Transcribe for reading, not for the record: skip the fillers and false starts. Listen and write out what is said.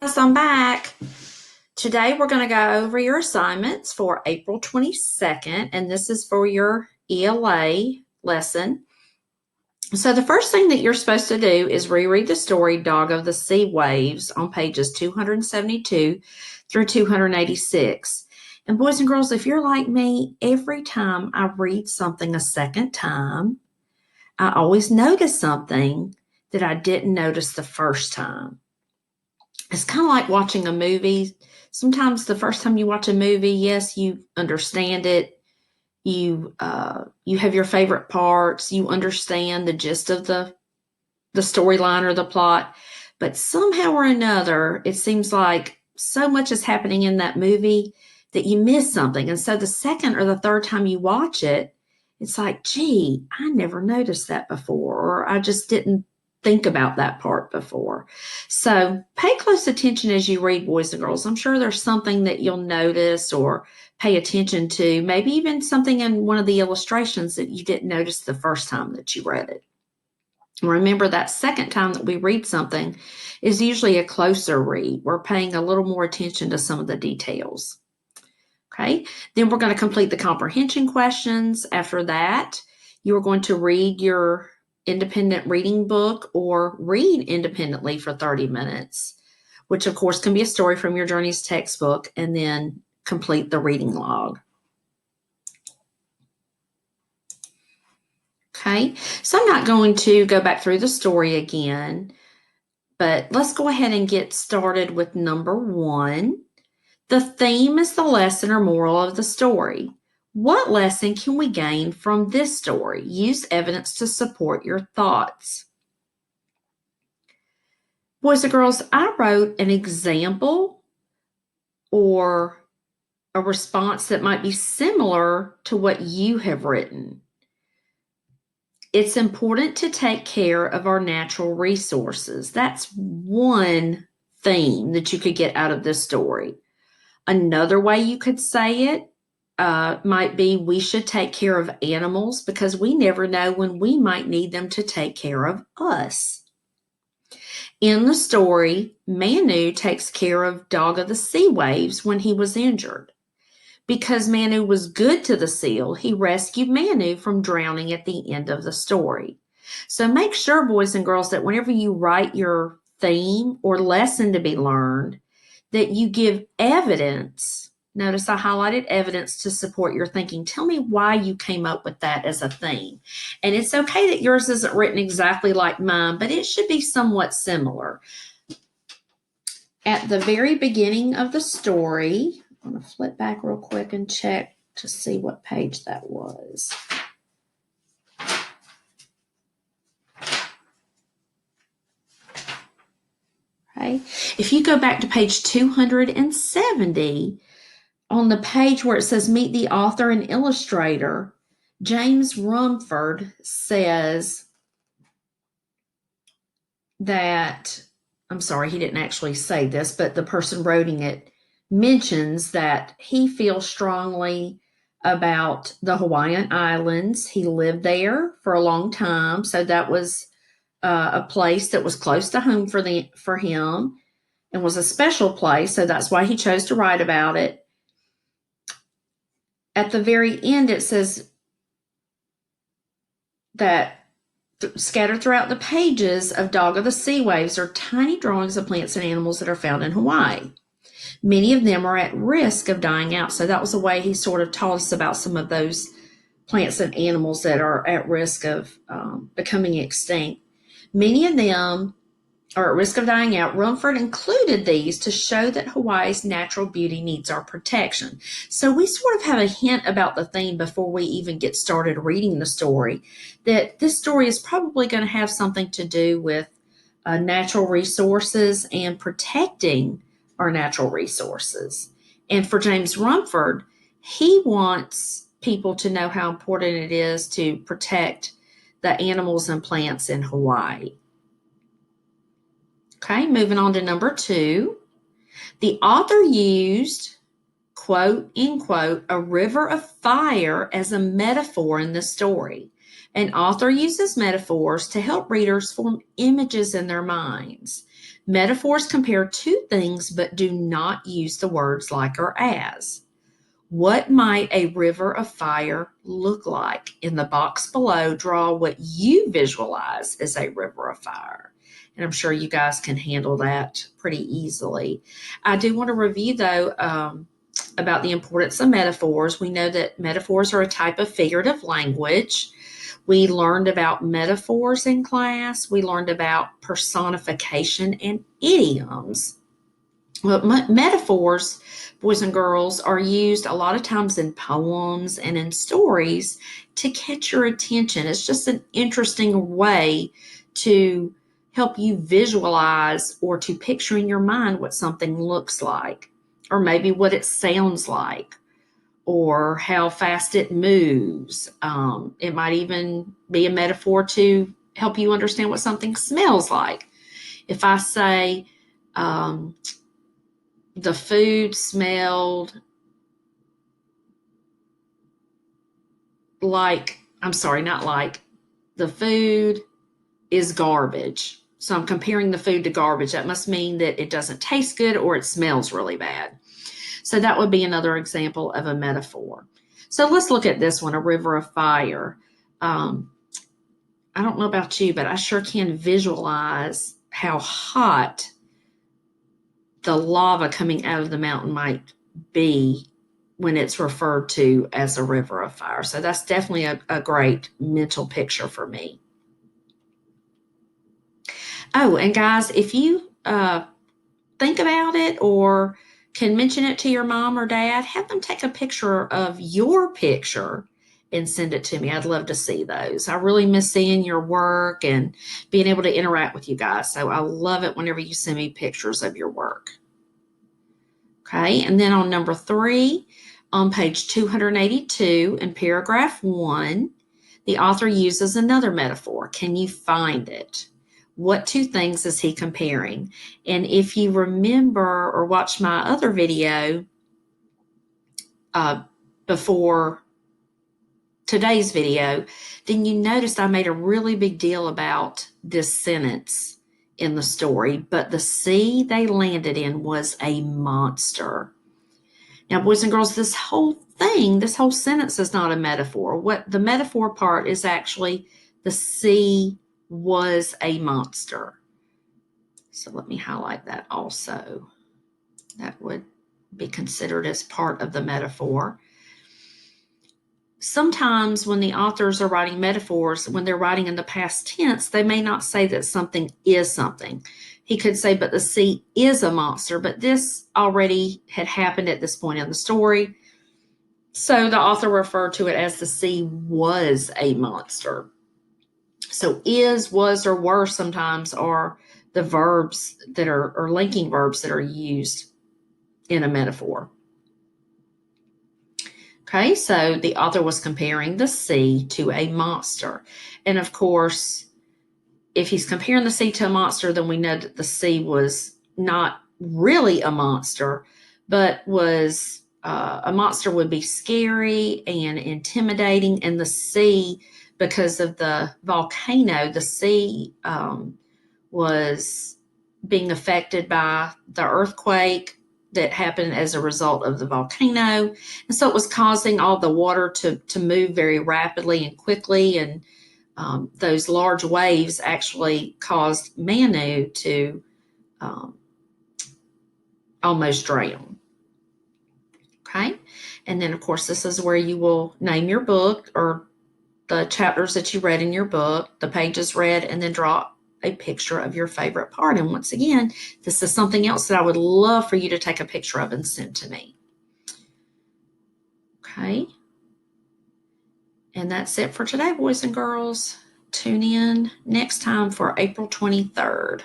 Yes, I'm back. Today we're going to go over your assignments for April 22nd, and this is for your ELA lesson. So the first thing that you're supposed to do is reread the story Dog of the Sea Waves on pages 272 through 286. And boys and girls, if you're like me, every time I read something a second time, I always notice something that I didn't notice the first time. It's kind of like watching a movie. Sometimes the first time you watch a movie, yes, you understand it. You have your favorite parts. You understand the gist of the storyline or the plot. But somehow or another, it seems like so much is happening in that movie that you miss something. And so the second or the third time you watch it, it's like, gee, I never noticed that before, or I just didn't think about that part before. So pay close attention as you read, boys and girls. I'm sure there's something that you'll notice or pay attention to, maybe even something in one of the illustrations that you didn't notice the first time that you read it. Remember, that second time that we read something is usually a closer read. We're paying a little more attention to some of the details. Okay, then we're going to complete the comprehension questions. After that, you are going to read your independent reading book or read independently for 30 minutes, which of course can be a story from your Journeys textbook, and then complete the reading log. Okay, so I'm not going to go back through the story again, but let's go ahead and get started with number 1. The theme is the lesson or moral of the story. What lesson can we gain from this story? Use evidence to support your thoughts. Boys and girls, I wrote an example or a response that might be similar to what you have written. It's important to take care of our natural resources. That's one theme that you could get out of this story. Another way you could say it might be we should take care of animals because we never know when we might need them to take care of us. In the story, Manu takes care of Dog of the Sea Waves when he was injured. Because Manu was good to the seal, he rescued Manu from drowning at the end of the story. So make sure, boys and girls, that whenever you write your theme or lesson to be learned, that you give evidence. Notice I highlighted evidence to support your thinking. Tell me why you came up with that as a theme. And it's okay that yours isn't written exactly like mine, but it should be somewhat similar. At the very beginning of the story, I'm going to flip back real quick and check to see what page that was. Okay. If you go back to page 270, on the page where it says meet the author and illustrator, James Rumford says that, I'm sorry, he didn't actually say this, but the person writing it mentions that he feels strongly about the Hawaiian Islands. He lived there for a long time, so that was a place that was close to home for him and was a special place, so that's why he chose to write about it. At the very end, it says that scattered throughout the pages of Dog of the Sea Waves are tiny drawings of plants and animals that are found in Hawaii. Many of them are at risk of dying out. So that was a way he sort of taught us about some of those plants and animals that are at risk of becoming extinct. Many of them are at risk of dying out. Rumford included these to show that Hawaii's natural beauty needs our protection. So we sort of have a hint about the theme before we even get started reading the story, that this story is probably going to have something to do with natural resources and protecting our natural resources. And for James Rumford, he wants people to know how important it is to protect the animals and plants in Hawaii. Okay, moving on to number 2. The author used, quote, end quote, a river of fire as a metaphor in the story. An author uses metaphors to help readers form images in their minds. Metaphors compare two things but do not use the words like or as. What might a river of fire look like? In the box below, draw what you visualize as a river of fire. And I'm sure you guys can handle that pretty easily. I do want to review, though, about the importance of metaphors. We know that metaphors are a type of figurative language. We learned about metaphors in class. We learned about personification and idioms. Well, metaphors, boys and girls, are used a lot of times in poems and in stories to catch your attention. It's just an interesting way to help you visualize or to picture in your mind what something looks like, or maybe what it sounds like, or how fast it moves. It might even be a metaphor to help you understand what something smells like. If I say, the food smelled like, I'm sorry, not like, the food is garbage. So I'm comparing the food to garbage. That must mean that it doesn't taste good or it smells really bad. So that would be another example of a metaphor. So let's look at this one, a river of fire. I don't know about you, but I sure can visualize how hot the lava coming out of the mountain might be when it's referred to as a river of fire. So that's definitely a great mental picture for me. Oh, and guys, if you think about it or can mention it to your mom or dad, have them take a picture of your picture and send it to me. I'd love to see those. I really miss seeing your work and being able to interact with you guys. So I love it whenever you send me pictures of your work. Okay, and then on number 3, on page 282 in paragraph 1, the author uses another metaphor. Can you find it? What two things is he comparing? And if you remember or watch my other video before today's video, then you noticed I made a really big deal about this sentence in the story, but the sea they landed in was a monster. Now, boys and girls, this whole sentence is not a metaphor. What the metaphor part is actually the sea was a monster. So let me highlight that also. That would be considered as part of the metaphor. Sometimes when the authors are writing metaphors, when they're writing in the past tense, they may not say that something is something. He could say, but the sea is a monster, but this already had happened at this point in the story. So the author referred to it as the sea was a monster. So is, was, or were sometimes are the verbs that are, or linking verbs that are used in a metaphor. Okay, so the author was comparing the sea to a monster. And of course, if he's comparing the sea to a monster, then we know that the sea was not really a monster, but was a monster would be scary and intimidating. And the sea, because of the volcano, the sea was being affected by the earthquake that happened as a result of the volcano. And so it was causing all the water to move very rapidly and quickly. And those large waves actually caused Manu to almost drown. Okay. And then, of course, this is where you will name your book or the chapters that you read in your book, the pages read, and then draw a picture of your favorite part. And once again, this is something else that I would love for you to take a picture of and send to me. Okay. And that's it for today, boys and girls. Tune in next time for April 23rd.